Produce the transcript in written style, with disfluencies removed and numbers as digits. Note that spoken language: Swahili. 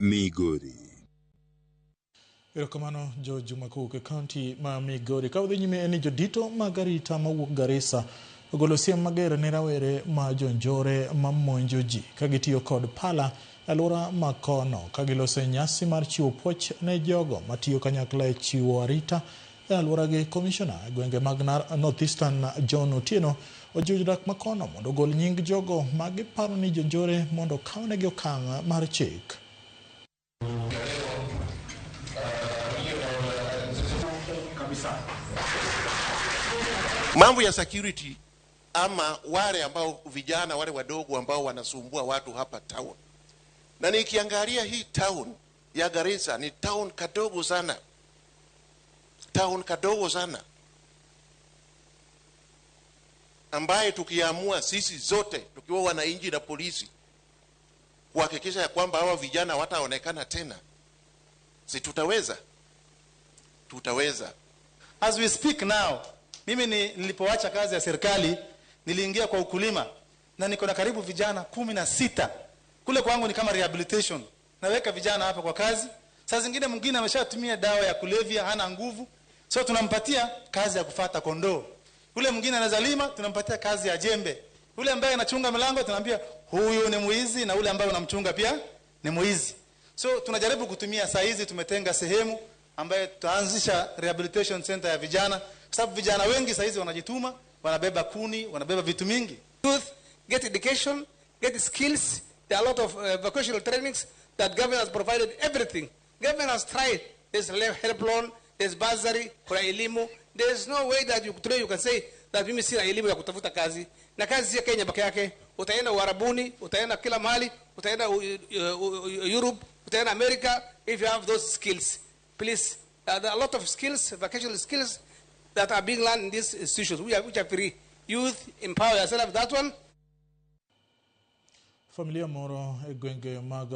Migori. Erokamano jo Juma kowuok kaunti ma Migori. Ka udhi nyime en jodito mag arita mawuok Garissa ogolo siem mager ne rawere ma jonjore mamonjo ji ka gitiyo kod pala e alwora ma kono ka giloso nyasi mar chiwo puoch ne jogo matiyo kanyakla e chiwo arita e alworagi. Commissioner e gwenge mag North Eastern John Otieno ojiwo jodak ma kono mondo ogol nying jogo ma giparo ni jonjore mondo okawnegi okang' mar chik. Mambo ya security ama wale ambao vijana wale wadogo ambao wanasumbua watu hapa town. Na nikiangalia hii town ya Garissa ni town kadogo sana. Town kadogo sana. Ambaye tukiamua sisi zote tukiwa wananchi na polisi kuhakikisha ya kwamba hawa vijana wataonekana tena, si tutaweza? Tutaweza. As we speak now, mimi nilipoacha kazi ya serikali niliingia kwa ukulima na niko na karibu vijana 16. Kule kwangu ni kama rehabilitation. Naweka vijana hapa kwa kazi. Saa zingine mwingine ameshatumia dawa ya kulevya, hana nguvu. So tunampatia kazi ya kufuata kondoo. Yule mwingine anaweza lima, tunampatia kazi ya jembe. Yule ambaye anachunga milango tunamwambia huyu ni muizi, na yule ambaye unamchunga pia ni muizi. So tunajaribu kutumia, saa hizi tumetenga sehemu ambaye tutaanzisha rehabilitation center ya vijana, kwa sababu vijana wengi saa hizi wanajituma, wanabeba kuni, wanabeba vitu mingi. Youth get education, get skills. There are a lot of vocational trainings that government has provided everything. Government has tried. There's help loan, there's bursary, kuna elimu. There's no way that today you can say that mimi sina elimu ya kutafuta kazi. Na kazi ya Kenya peke yake. Utaenda Uarabuni, utaenda kila mahali, utaenda Europe, utaenda America if you have those skills. Please, there are a lot of skills, vocational skills that are being learned in these institutions, which are free. Youth, empower yourself, that one. Familia moro e gwenge mag